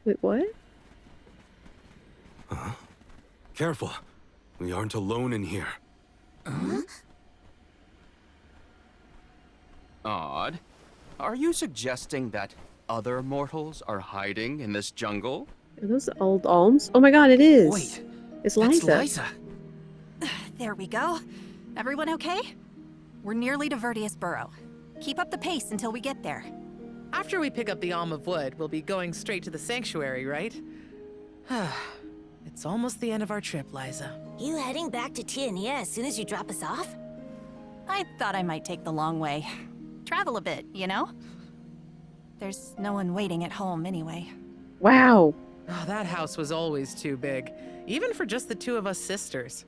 Wait, what? Careful. We aren't alone in here. Odd. Are you suggesting that other mortals are hiding in this jungle? Are those old alms? Oh my god, it is! Wait, It's that's Liza. Liza. There we go. Everyone okay? We're nearly to Verdius Burrow. Keep up the pace until we get there. After we pick up the Alm of Wood, we'll be going straight to the sanctuary, right? It's almost the end of our trip, Liza. You heading back to Tiania as soon as you drop us off? I thought I might take the long way. Travel a bit, you know? There's no one waiting at home anyway. Wow. Oh, that house was always too big, even for just the two of us sisters.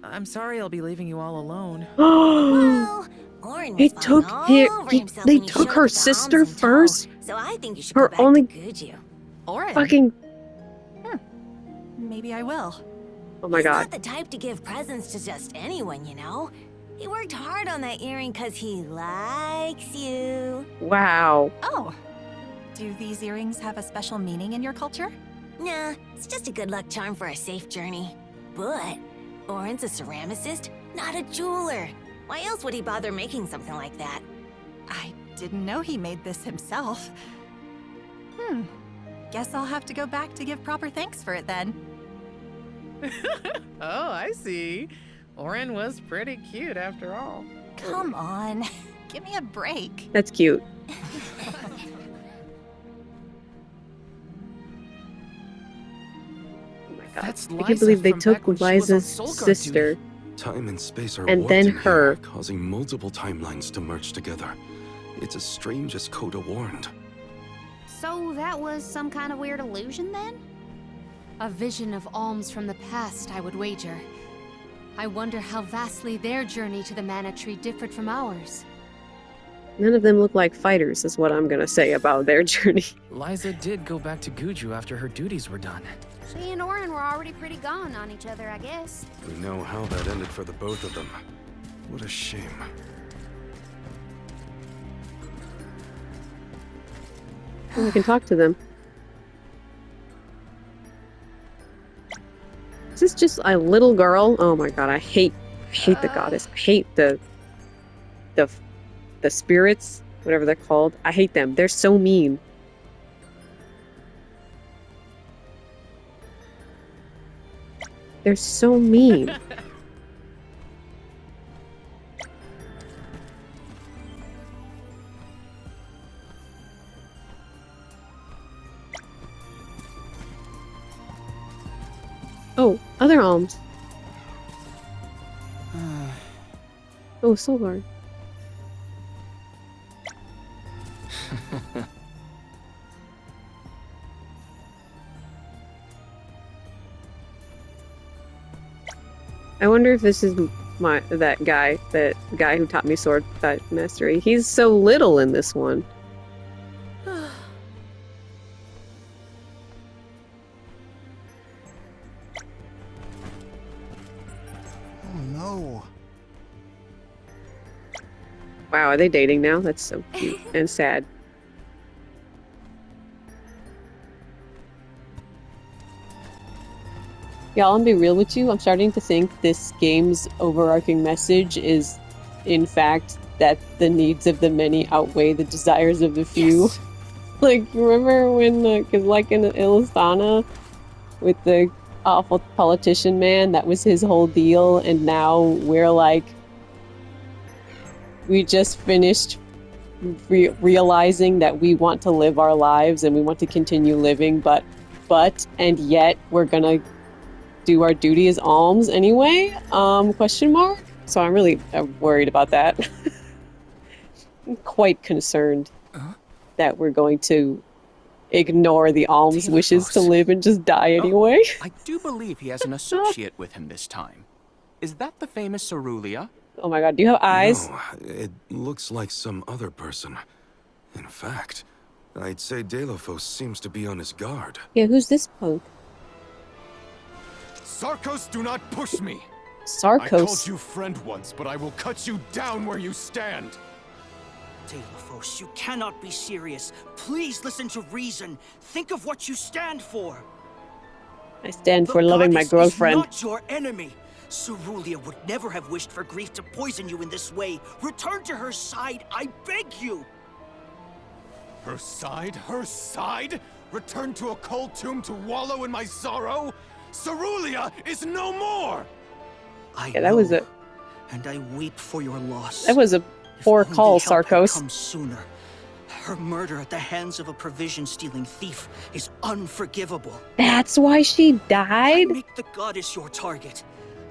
I'm sorry I'll be leaving you all alone. Well, Orin was falling all over himself they when you took showed her up with the alms sister in tow, first? So I think you should Her go back only- to Guju. Orin. Fucking. Maybe I will. Oh my He's god. not the type to give presents to just anyone, you know? He worked hard on that earring because he likes you. Wow. Oh. Do these earrings have a special meaning in your culture? Nah, it's just a good luck charm for a safe journey. But Orin's a ceramicist, not a jeweler. Why else would he bother making something like that? I didn't know he made this himself. Guess I'll have to go back to give proper thanks for it then. Oh, I see. Orin was pretty cute after all. Come on. Give me a break. That's cute. Oh my god. That's I Liza can't believe they from took back when she was on Liza's Soul Guard sister. duty. Time and space are And warped then in her. here, causing multiple timelines to merge together. It's as strange as Coda warned. So that was some kind of weird illusion then? A vision of alms from the past, I would wager. I wonder how vastly their journey to the Mana Tree differed from ours. None of them look like fighters, is what I'm gonna say about their journey. Liza did go back to Guju after her duties were done. She and Orin were already pretty gone on each other, I guess. We know how that ended for the both of them. What a shame. Oh, we can talk to them. Is this just a little girl? Oh my god, I hate the goddess. I hate the spirits, whatever they're called. I hate them. They're so mean. They're so mean. Oh, other alms. Oh, Soulguard. I wonder if this is that guy who taught me sword mastery. He's so little in this one. Oh no. Wow, are they dating now? That's so cute and sad. Y'all, I'm be real with you. I'm starting to think this game's overarching message is, in fact, that the needs of the many outweigh the desires of the few. Yes. Like, remember when, cause like in Illistana, with the awful politician man, that was his whole deal, and now we're like, we just finished realizing that we want to live our lives and we want to continue living, but and yet we're gonna do our duty as alms anyway? Question mark? So I'm really worried about that. I'm quite concerned that we're going to ignore the alms wishes to live and just die anyway. I do believe he has an associate with him this time. Is that the famous Cerulia? Oh my god, do you have eyes? No, it looks like some other person. In fact, I'd say Delophos seems to be on his guard. Yeah, who's this punk? Sarkos, do not push me! I Sarkos. called you friend once, but I will cut you down where you stand! Delophos, you cannot be serious. Please listen to reason. Think of what you stand for. I stand The for loving my goddess girlfriend. is not your enemy. Cerulia would never have wished for Grief to poison you in this way. Return to her side, I beg you. Her side? Her side? Return to a cold tomb to wallow in my sorrow? Cerulia is no more! Yeah, that was a And I weep for your loss. that was a poor If call, only help had Sarkos. come sooner. Her murder at the hands of a provision-stealing thief is unforgivable. That's why she died? Make the goddess your target.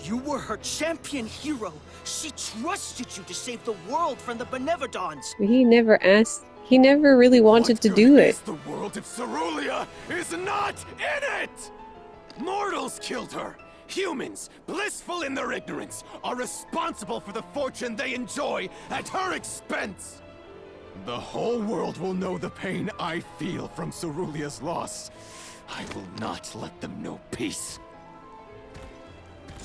You were her champion hero. She trusted you to save the world from the Benevodons. He never asked. He never really wanted What to good do it. is the world if Cerulia is not in it? Mortals killed her. Humans, blissful in their ignorance, are responsible for the fortune they enjoy at her expense. The whole world will know the pain I feel from Cerulia's loss. I will not let them know peace.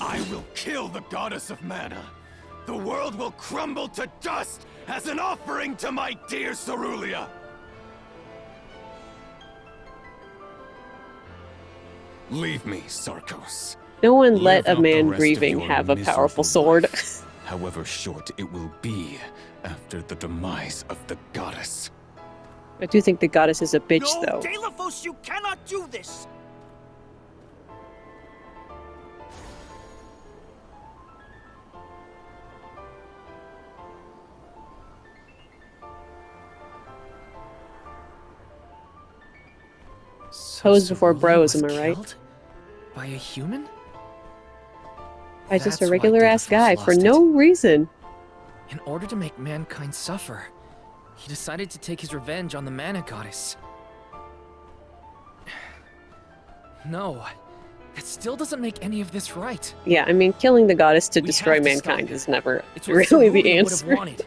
I will kill the goddess of mana. The world will crumble to dust as an offering to my dear Cerulia. Leave me, Sarkos. No one Live let a out the man rest of grieving your have a miserable powerful sword. life, however short it will be after the demise of the goddess. I do think the goddess is a bitch, No, though. Delophos, you cannot do this. Pose before Cerulia bros, am was I right? killed By a human? I just a That's why regular ass Delophos guy for lost no it. reason. In order to make mankind suffer, he decided to take his revenge on the mana goddess. No, that still doesn't make any of this right. Yeah, I mean, killing the goddess to We destroy have to stop mankind it. is never It's what really the Cerulia would have answer. wanted.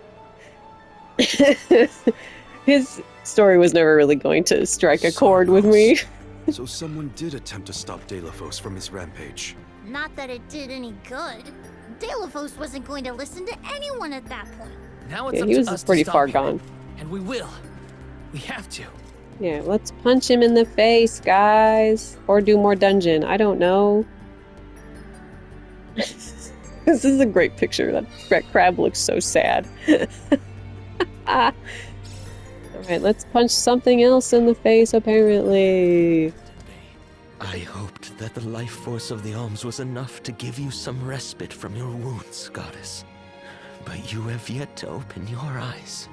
His story was never really going to strike a chord with me. So someone did attempt to stop Delophos from his rampage. Not that it did any good. Delophos wasn't going to listen to anyone at that point. Now it's Yeah, up he to was us pretty to stop far him. gone. And we will. We have to. Yeah, let's punch him in the face, guys. Or do more dungeon. I don't know. This is a great picture. That crab looks so sad. Alright, let's punch something else in the face, apparently. I hoped that the life force of the alms was enough to give you some respite from your wounds, goddess. But you have yet to open your eyes.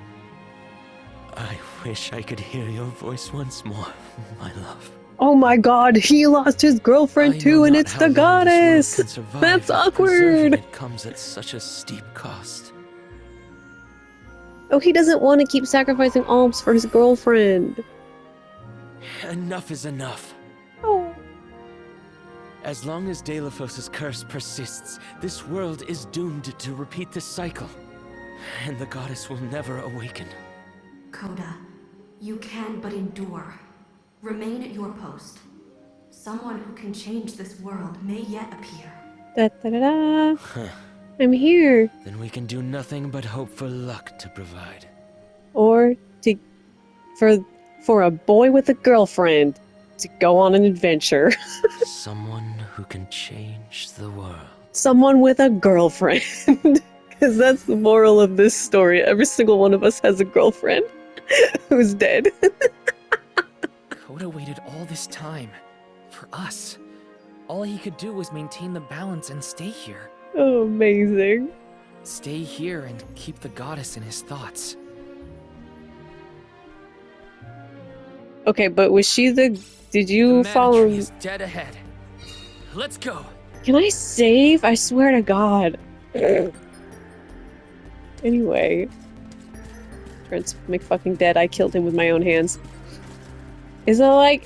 I wish I could hear your voice once more, my love. Oh my god, he lost his girlfriend I too, know and not it's how the long this world goddess! can survive That's if preserving awkward! It comes at such a steep cost. Oh, he doesn't want to keep sacrificing alms for his girlfriend. Enough is enough. Oh. As long as Delophos' curse persists, this world is doomed to repeat the cycle. And the goddess will never awaken. Coda, you can but endure. Remain at your post. Someone who can change this world may yet appear. Da da da da. Huh. I'm here. Then we can do nothing but hope for luck to provide. Or for a boy with a girlfriend to go on an adventure. Someone who can change the world. Someone with a girlfriend. Because that's the moral of this story. Every single one of us has a girlfriend who's dead. Coda waited all this time. For us. All he could do was maintain the balance and stay here. Oh, amazing. Stay here and keep the goddess in his thoughts. Okay, but was she the... Did you The follow... Mana Tree is dead ahead. Let's go. Can I save? I swear to God. Anyway. Prince McFucking dead. I killed him with my own hands. Is it like...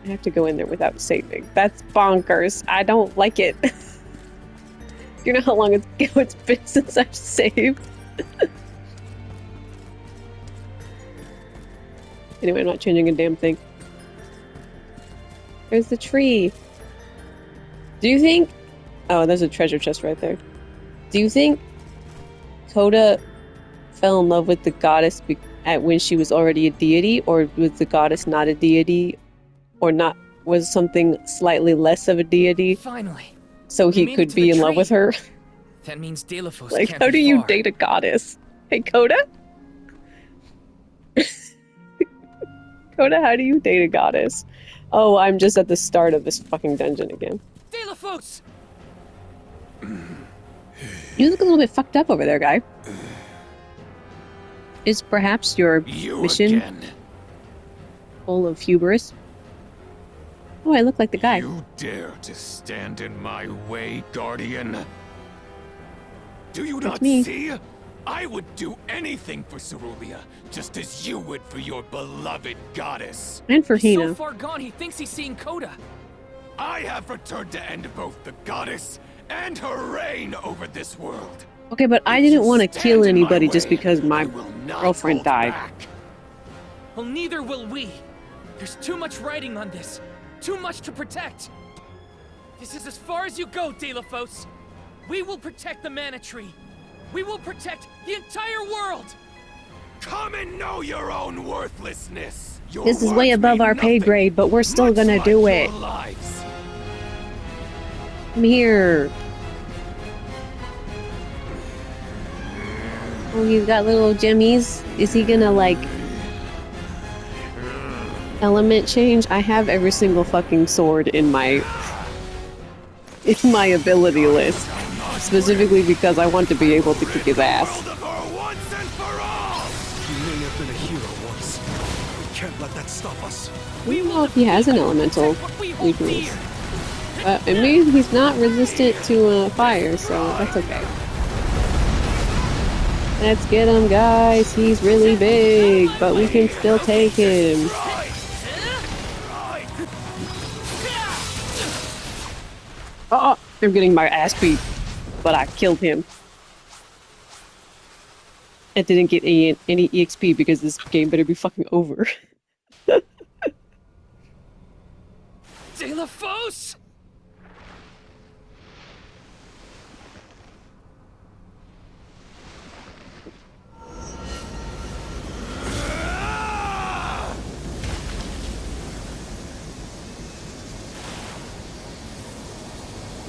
I have to go in there without saving. That's bonkers. I don't like it. You know how long it's been since I've saved? Anyway, I'm not changing a damn thing. There's the tree. Do you think... Oh, there's a treasure chest right there. Do you think Coda fell in love with the goddess when she was already a deity, or was the goddess not a deity, or not was something slightly less of a deity, Finally. so We he made it could to be the in love tree. with her? That means Deilophos Like, can't how be do you far. date a goddess? Hey, Coda? Coda, how do you date a goddess? Oh, I'm just at the start of this fucking dungeon again. Deilophos! You look a little bit fucked up over there, guy. Is perhaps your mission full of hubris? Oh, I look like the guy. You dare to stand in my way, Guardian? Do you not me. see? I would do anything for Cerulia, just as you would for your beloved goddess. And for He's Hina. so far gone, he thinks he's seeing Coda. I have returned to end both the goddess and her reign over this world. Okay, but I didn't want to kill anybody just because my girlfriend died. Well, neither will we. There's too much writing on this. Too much to protect. This is as far as you go, Deilophos. We will protect the Mana Tree. We will protect the entire world. Come and know your own worthlessness. Your This is way words above mean our pay nothing, grade, but we're still much gonna like do your it. lives. Come here. Oh, he's got little jimmies. Is he gonna, like, element change? I have every single fucking sword in my ability list. Specifically because I want to be able to kick his ass. You may have been a hero once. We can't let that stop us. I don't know if he has an elemental weakness. It means he's not resistant to fire, so that's okay. Let's get him, guys. He's really big, but we can still take him. Oh, I'm getting my ass beat, but I killed him. I didn't get any EXP because this game better be fucking over. Deilophos!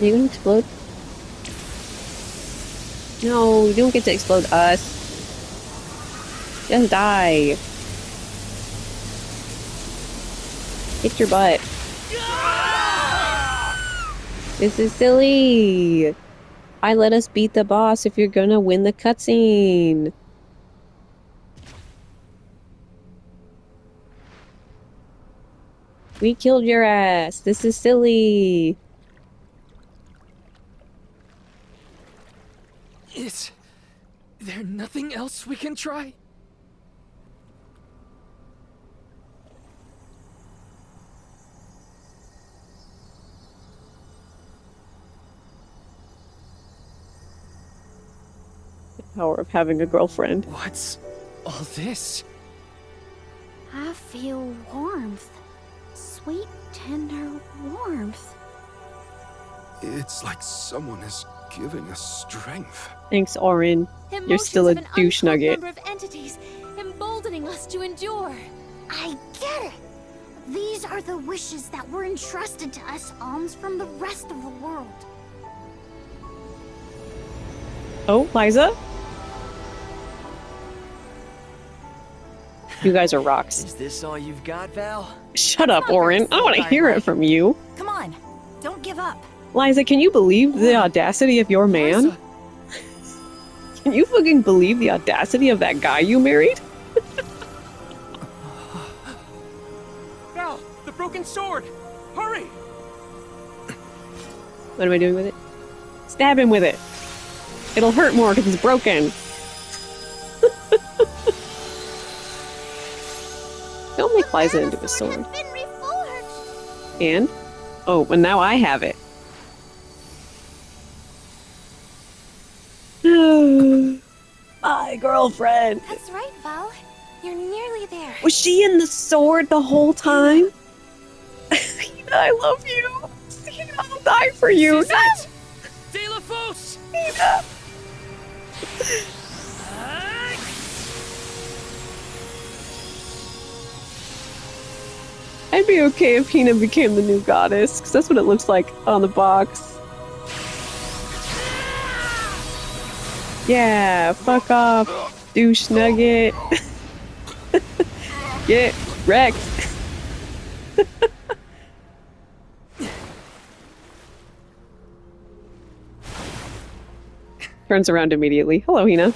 Are you gonna explode? No, you don't get to explode us. Just die. Hit your butt. This is silly. I let us beat the boss if you're gonna win the cutscene. We killed your ass. This is silly. Is there nothing else we can try? The power of having a girlfriend. What's all this? I feel warmth. Sweet, tender warmth. It's like someone is giving us strength. Thanks, Orin. You're still a Emotions of an douche untold nugget. number of entities, emboldening us to endure. I get it. These are the wishes that were entrusted to us alms from the rest of the world. Oh, Liza? You guys are rocks. Is this all you've got, Val? Shut up, Orin. I want to hear it from you. Come on, don't give up. Liza, can you believe the audacity of your man? Can you fucking believe the audacity of that guy you married? Val, the broken sword! Hurry! What am I doing with it? Stab him with it. It'll hurt more because it's broken. Don't make Liza into a sword. And? Oh, and now I have it. My girlfriend. That's right, Val. You're nearly there. Was she in the sword the whole time? I love you. I'll die for you. This is it! Deilophos! I'd be okay if Hina became the new goddess, because that's what it looks like on the box. Yeah, fuck off, douche nugget. Get wrecked. Turns around immediately. Hello, Hina.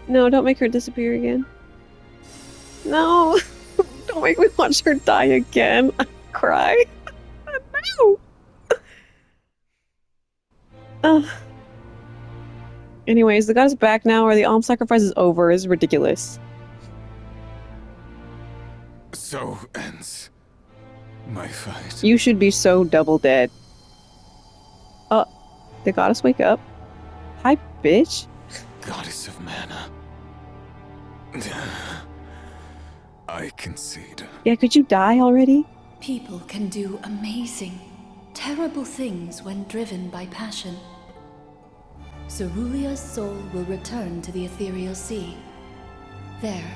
No, don't make her disappear again. No! Don't make me watch her die again. I cry. No! Anyways, the goddess back now, or the alms sacrifice is over. Is ridiculous. So ends my fight. You should be so double dead. The goddess wake up? Hi, bitch. Goddess of mana. I concede. Yeah, could you die already? People can do amazing, terrible things when driven by passion. Cerulea's soul will return to the ethereal sea. There,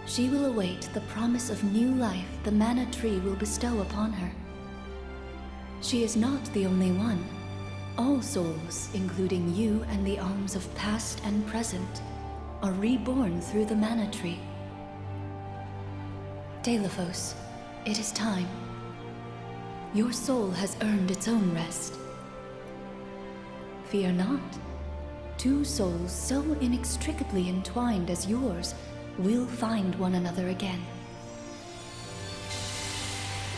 she will await the promise of new life the mana tree will bestow upon her. She is not the only one. All souls, including you and the alms of past and present, are reborn through the mana tree. Deilophos, it is time. Your soul has earned its own rest. Fear not. Two souls so inextricably entwined as yours will find one another again.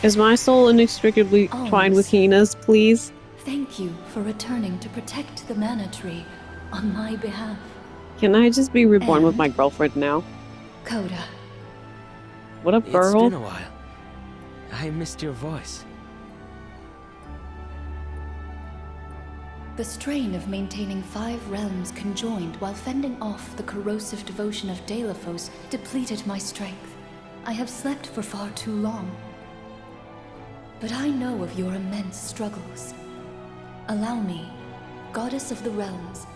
Is my soul inextricably twined with Hina's, please? Thank you for returning to protect the mana tree on my behalf. Can I just be reborn with my girlfriend now? Coda. What up, girl? It's been a while. I missed your voice. The strain of maintaining 5 realms conjoined while fending off the corrosive devotion of Deilophos depleted my strength. I have slept for far too long. But I know of your immense struggles. Allow me, Goddess of the Realms,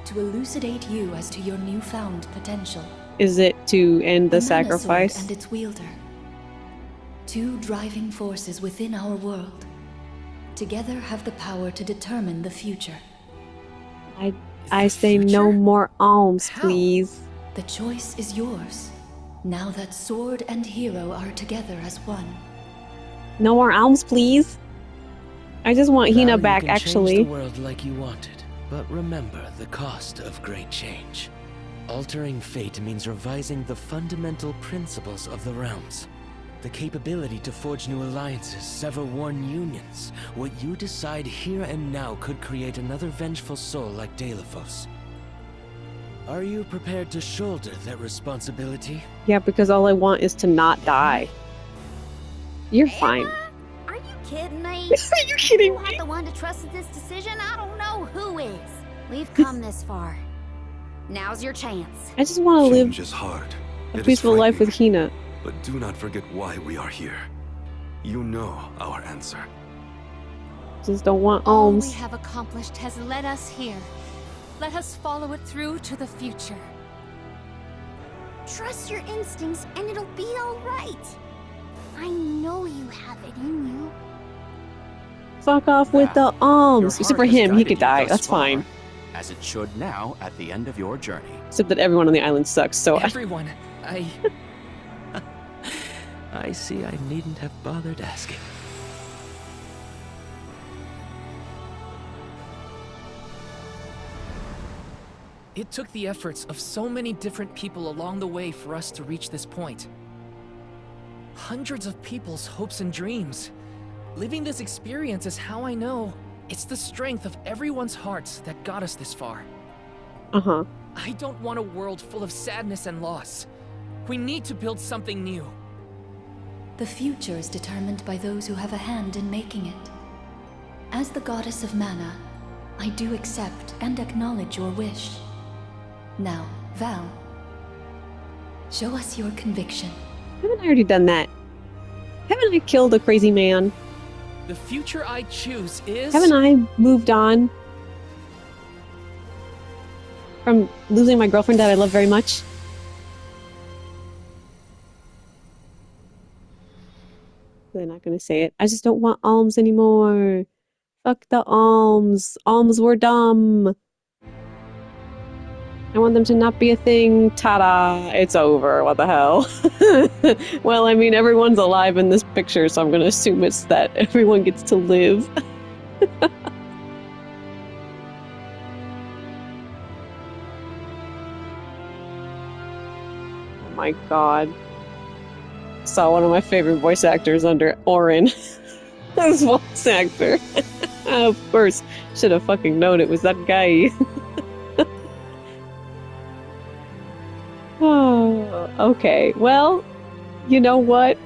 to elucidate you as to your newfound potential. Is it to end the Mana sword sacrifice? and its wielder. 2 driving forces within our world. Together have the power to determine the future. I say no more alms, please. The choice is yours, now that sword and hero are together as one. No more alms, please. I just want Val, Hina you back, can actually. change the world like you wanted, but remember the cost of great change. Altering fate means revising the fundamental principles of the realms. The capability to forge new alliances, sever worn unions. What you decide here and now could create another vengeful soul like Deilophos. Are you prepared to shoulder that responsibility? Yeah, because all I want is to not die. You're fine. Are you kidding me? Are you kidding me? I'm the one to trust in this decision. I don't know who is. We've come this far. Now's your chance. I just want to live Change is hard. a It is peaceful life with frightening. Hina. But do not forget why we are here. You know our answer. Just don't want All we alms. have accomplished has led us here. Let us follow it through to the future. Trust your instincts and it'll be alright. I know you have it in you. Fuck off with the alms. Except for him, he could die. That's fine. As it should now at the end of your journey. Except that everyone on the island sucks, so Everyone, I see I needn't have bothered asking. it took the efforts of so many different people along the way for us to reach this point. Hundreds of people's hopes and dreams. Living this experience is how I know it's the strength of everyone's hearts that got us this far. Uh-huh. I don't want a world full of sadness and loss. We need to build something new. The future is determined by those who have a hand in making it. As the goddess of mana, I do accept and acknowledge your wish. Now, Val, show us your conviction. Haven't I already done that? Haven't I killed a crazy man? The future I choose is... Haven't I moved on from losing my girlfriend that I love very much? They're not gonna say it. I just don't want alms anymore. Fuck the alms. Alms were dumb. I want them to not be a thing. Ta-da! It's over. What the hell? Well, I mean, everyone's alive in this picture, so I'm gonna assume it's that everyone gets to live. Oh my god. Saw one of my favorite voice actors under Orin. This voice actor. Of course. Should have fucking known it was that guy. Oh, okay. Well, you know what?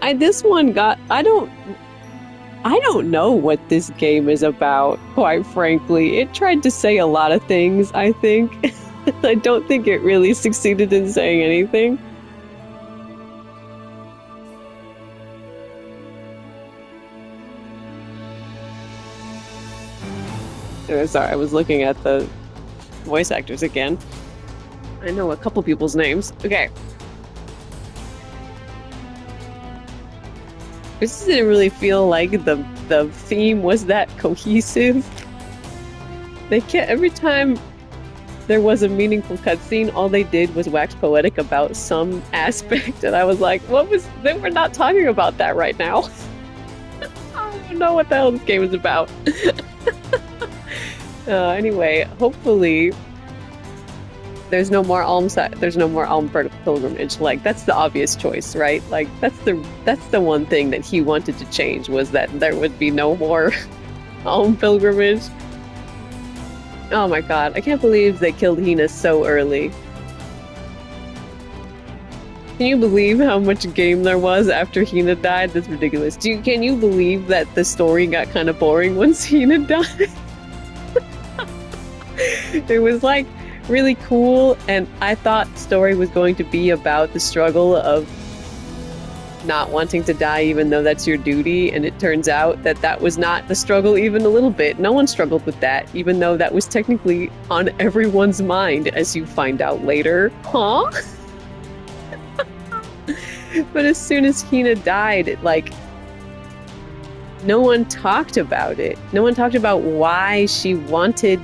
I don't know what this game is about, quite frankly. It tried to say a lot of things, I think. I don't think it really succeeded in saying anything. Sorry, I was looking at the voice actors again. I know a couple people's names. Okay. This didn't really feel like the theme was that cohesive. Every time there was a meaningful cutscene, all they did was wax poetic about some aspect, and I was like, they were not talking about that right now. I don't know what the hell this game is about. Anyway, hopefully there's no more alm pilgrimage. Like, that's the obvious choice, right? Like, that's the one thing that he wanted to change, was that there would be no more alm pilgrimage. Oh my god, I can't believe they killed Hina so early. Can you believe how much game there was after Hina died? That's ridiculous. Can you believe that the story got kind of boring once Hina died? It was like really cool, and I thought the story was going to be about the struggle of not wanting to die even though that's your duty, and it turns out that that was not the struggle even a little bit. No one struggled with that, even though that was technically on everyone's mind, as you find out later. Huh? But as soon as Hina died, like, no one talked about it. No one talked about why she wanted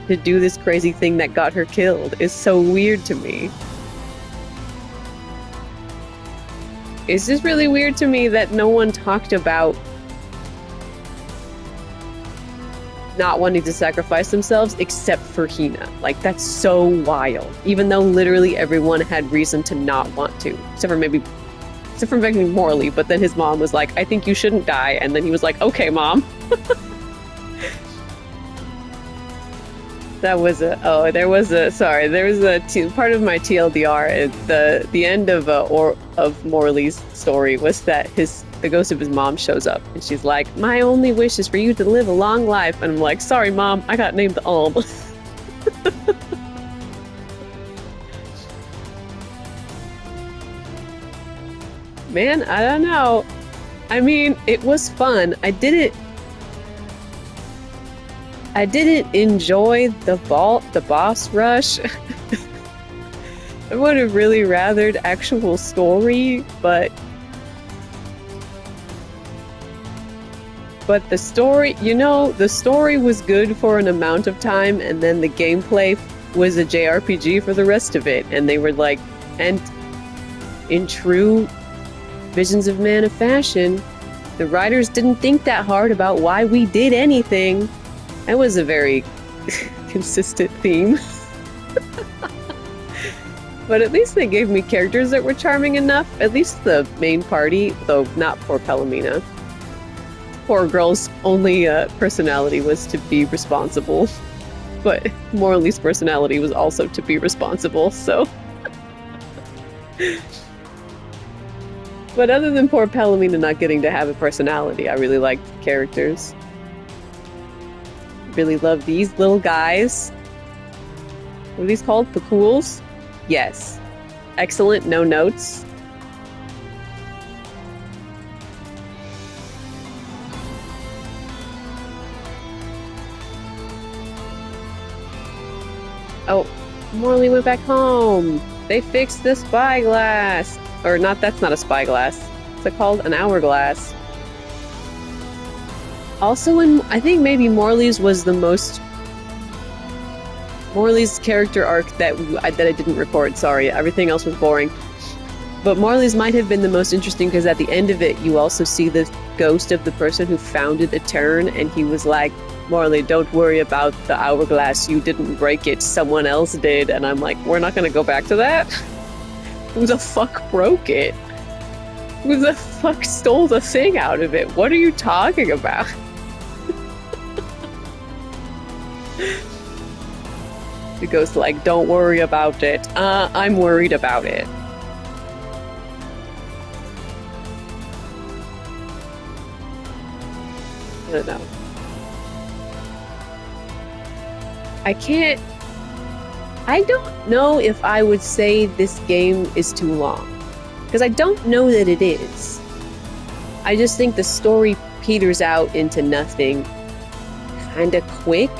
to do this crazy thing that got her killed. It's so weird to me. It's just really weird to me that no one talked about not wanting to sacrifice themselves except for Hina. Like, that's so wild. Even though literally everyone had reason to not want to. Except for maybe Morley, but then his mom was like, I think you shouldn't die, and then he was like, okay, mom. There was a part of my TLDR. The end of Morley's story was that the ghost of his mom shows up, and she's like, my only wish is for you to live a long life. And I'm like, sorry, mom, I got named the Alm. Man, I don't know. I mean, it was fun. I didn't enjoy the boss rush. I would have really rathered actual story, but the story, the story was good for an amount of time, and then the gameplay was a JRPG for the rest of it. And they were like, and in true Visions of Mana fashion, the writers didn't think that hard about why we did anything. That was a very consistent theme. But at least they gave me characters that were charming enough. At least the main party, though not poor Palomina. Poor girl's only personality was to be responsible. But Morley's personality was also to be responsible, so... But other than poor Palomina not getting to have a personality, I really liked the characters. Really love these little guys. What are these called? Pacools? Yes. Excellent, no notes. Oh, Morley went back home. They fixed the spyglass. Or not, that's not a spyglass. What's it called? An hourglass. Also, I think maybe Morley's was the most... Morley's character arc that I didn't record, sorry. Everything else was boring. But Morley's might have been the most interesting because at the end of it, you also see the ghost of the person who founded Etern, and he was like, Morley, don't worry about the hourglass. You didn't break it. Someone else did. And I'm like, we're not going to go back to that? Who the fuck broke it? Who the fuck stole the thing out of it? What are you talking about? The ghost like, don't worry about it. I'm worried about it. I don't know. I don't know if I would say this game is too long. Because I don't know that it is. I just think the story peters out into nothing kinda quick.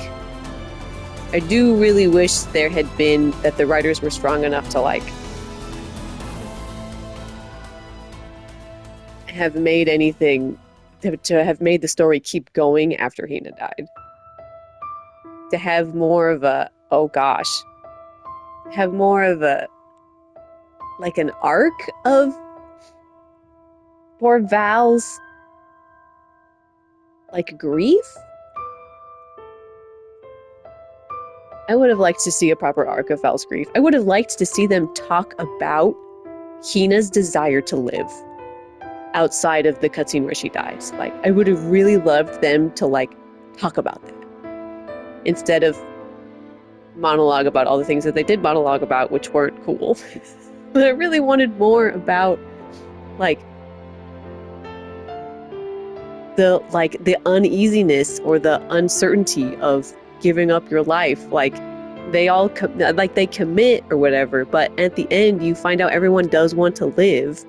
I do really wish there had been that the writers were strong enough to like have made anything to have made the story keep going after Hina died. To have more of a have more of a like an arc of poor Val's like grief. I would have liked to see a proper arc of Val's grief. I would have liked to see them talk about Hina's desire to live outside of the cutscene where she dies. Like, I would have really loved them to, like, talk about that. Instead of monologue about all the things that they did monologue about, which weren't cool. But I really wanted more about, like, the uneasiness or the uncertainty of giving up your life. Like, they all they commit or whatever, but at the end you find out everyone does want to live,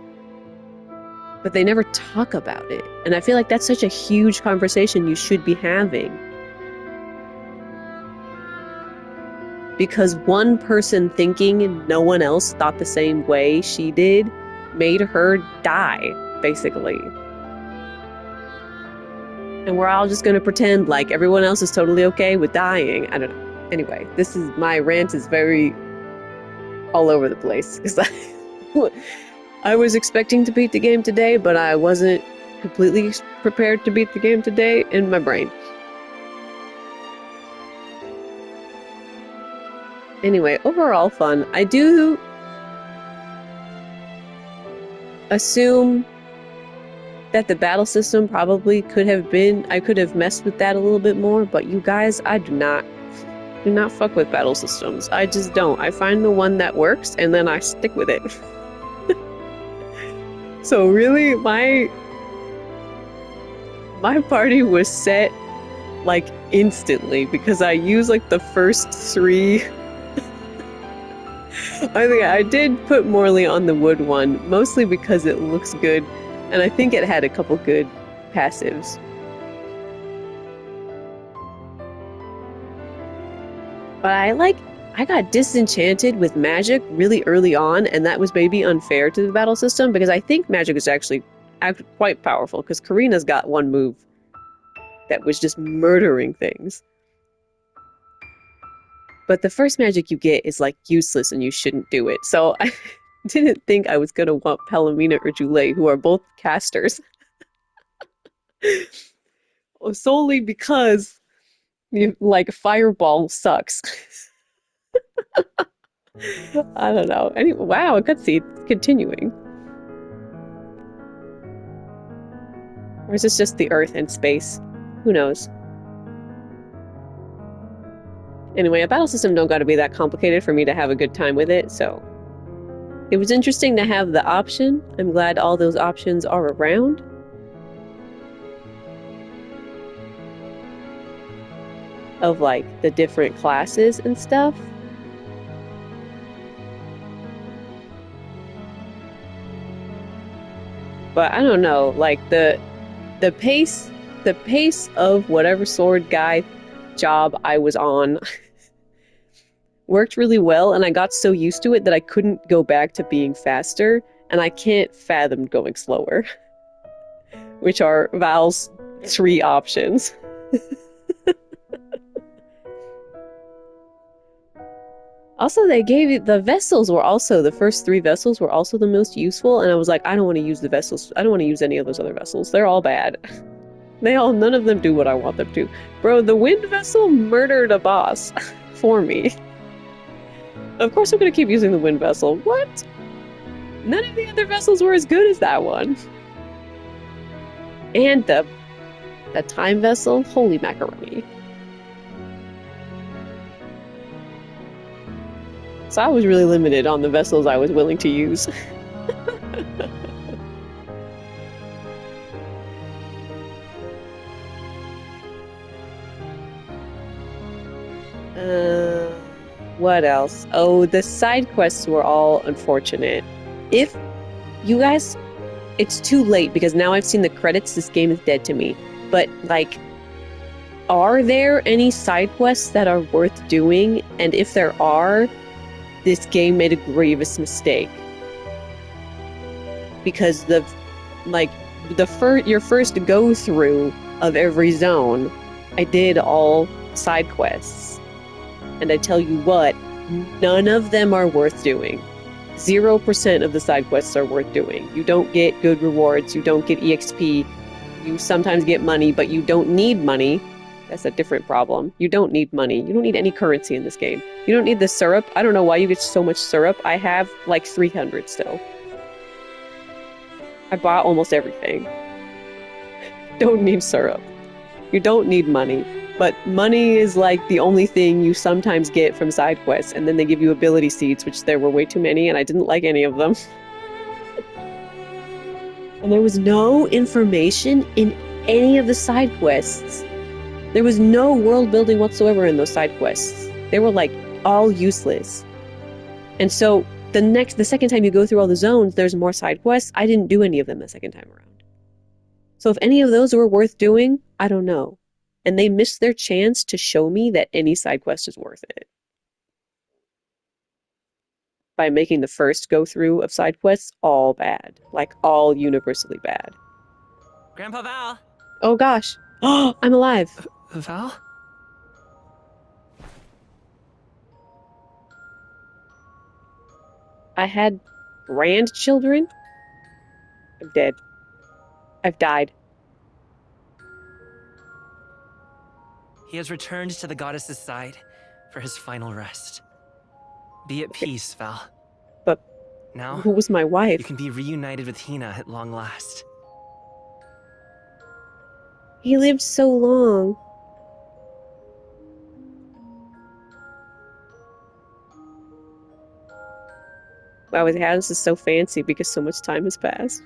but they never talk about it. And I feel like that's such a huge conversation you should be having, because one person thinking no one else thought the same way she did made her die, basically. And we're all just going to pretend like everyone else is totally okay with dying. I don't know. Anyway, my rant is very all over the place. Because I was expecting to beat the game today, but I wasn't completely prepared to beat the game today in my brain. Anyway, overall fun. I do assume that the battle system probably could have been, I could have messed with that a little bit more, but you guys, I do not fuck with battle systems. I just don't. I find the one that works and then I stick with it. So really, my party was set like instantly because I used like the first 3. I think I did put Morley on the wood one, mostly because it looks good. And I think it had a couple good passives. But I got disenchanted with magic really early on, and that was maybe unfair to the battle system, because I think magic is actually quite powerful, because Karina's got one move that was just murdering things. But the first magic you get is like useless and you shouldn't do it. So I didn't think I was going to want Palomina or Joulet, who are both casters. Solely because, like, Fireball sucks. I don't know. Anyway, wow, a cutscene. Continuing. Or is this just the Earth and space? Who knows? Anyway, a battle system don't gotta be that complicated for me to have a good time with it, so... It was interesting to have the option. I'm glad all those options are around. Of, like, the different classes and stuff. But I don't know, like, the pace of whatever sword guy job I was on worked really well, and I got so used to it that I couldn't go back to being faster, and I can't fathom going slower, which are Val's 3 options. Also, they gave you the vessels were also the first 3 vessels were also the most useful, and I was like, I don't want to use the vessels. I don't want to use any of those other vessels. They're all bad. None of them do what I want them to. Bro, the wind vessel murdered a boss for me. Of course I'm gonna keep using the wind vessel. What? None of the other vessels were as good as that one. And the time vessel, holy macaroni. So I was really limited on the vessels I was willing to use. What else? Oh, the side quests were all unfortunate. If you guys, it's too late because now I've seen the credits, this game is dead to me. But like, are there any side quests that are worth doing? And if there are, this game made a grievous mistake. Because your first go through of every zone, I did all side quests. And I tell you what, none of them are worth doing. 0% of the side quests are worth doing. You don't get good rewards, you don't get EXP, you sometimes get money, but you don't need money. That's a different problem. You don't need money. You don't need any currency in this game. You don't need the syrup. I don't know why you get so much syrup. I have like 300 still. I bought almost everything. Don't need syrup. You don't need money. But money is like the only thing you sometimes get from side quests, and then they give you ability seeds, which there were way too many, and I didn't like any of them. And there was no information in any of the side quests. There was no world building whatsoever in those side quests. They were like all useless. And so the second time you go through all the zones, there's more side quests. I didn't do any of them the second time around. So if any of those were worth doing, I don't know. And they missed their chance to show me that any side quest is worth it. By making the first go through of side quests all bad. Like all universally bad. Grandpa Val! Oh gosh. Oh, I'm alive. Val? I had grandchildren? I'm dead. I've died. He has returned to the goddess's side for his final rest. Be at peace, Val. But now, who was my wife? You can be reunited with Hina at long last. He lived so long. Wow, his house is so fancy because so much time has passed.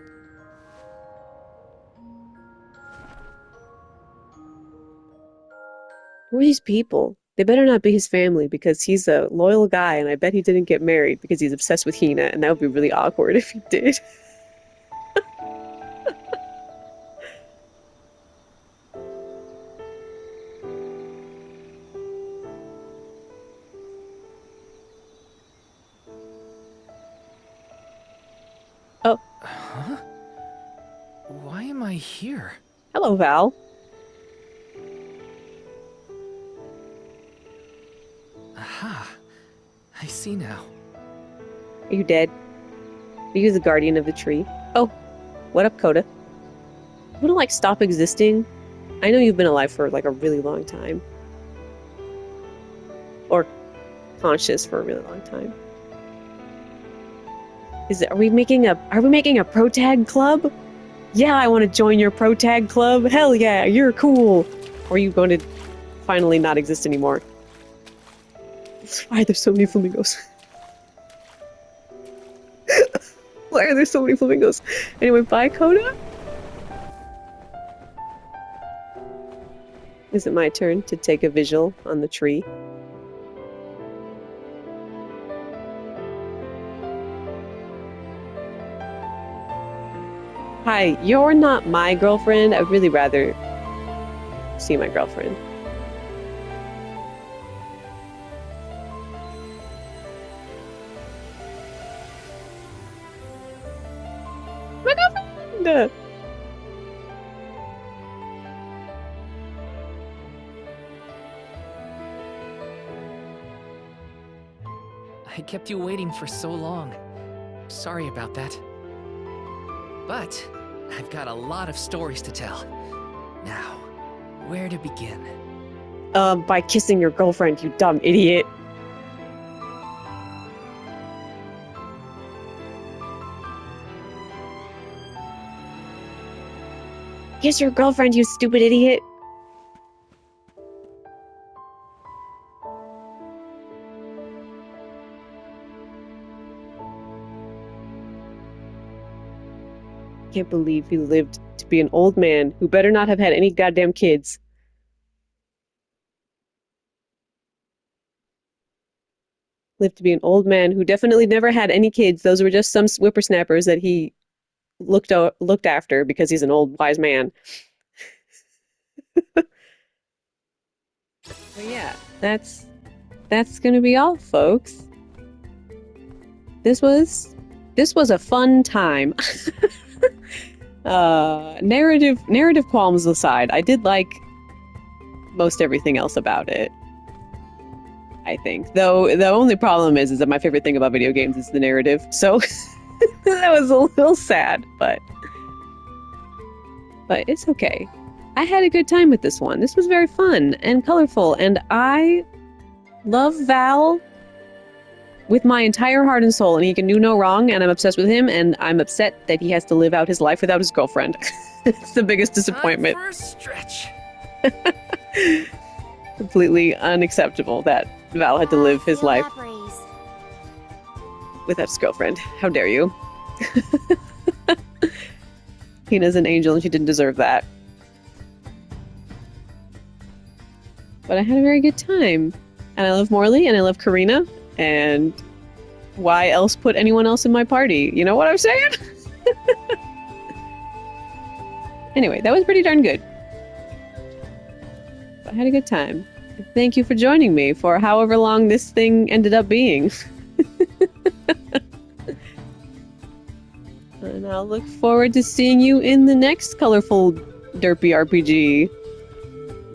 Who are these people? They better not be his family because he's a loyal guy and I bet he didn't get married because he's obsessed with Hina, and that would be really awkward if he did. Oh. Huh? Why am I here? Hello, Val. Aha. I see now. Are you dead? Are you the guardian of the tree? Oh, what up, Coda? You wanna, like, stop existing? I know you've been alive for, like, a really long time. Or conscious for a really long time. Are we making a pro-tag club? Yeah, I want to join your pro-tag club. Hell yeah, you're cool. Or are you going to finally not exist anymore? Why are there so many flamingos? Why are there so many flamingos? Anyway, bye, Coda. Is it my turn to take a visual on the tree? Hi, you're not my girlfriend. I'd really rather see my girlfriend. Duh. I kept you waiting for so long. Sorry about that. But I've got a lot of stories to tell. Now, where to begin? By kissing your girlfriend, you dumb idiot. Kiss your girlfriend, you stupid idiot. Can't believe he lived to be an old man who better not have had any goddamn kids. Lived to be an old man who definitely never had any kids. Those were just some whippersnappers that he looked after because he's an old wise man. But yeah, that's gonna be all, folks. This was a fun time. Narrative qualms aside, I did like most everything else about it, I think. Though the only problem is that my favorite thing about video games is the narrative. So that was a little sad, but it's okay. I had a good time with this one. This was very fun and colorful, and I love Val with my entire heart and soul, and he can do no wrong, and I'm obsessed with him, and I'm upset that he has to live out his life without his girlfriend. It's the biggest disappointment. Time for a stretch. Completely unacceptable that Val had to live his life without his girlfriend. How dare you? Hina's an angel, and she didn't deserve that. But I had a very good time. And I love Morley, and I love Karina, and why else put anyone else in my party? You know what I'm saying? Anyway, that was pretty darn good. I had a good time. Thank you for joining me for however long this thing ended up being. And I'll look forward to seeing you in the next colorful derpy RPG.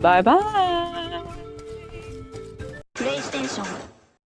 Bye-bye!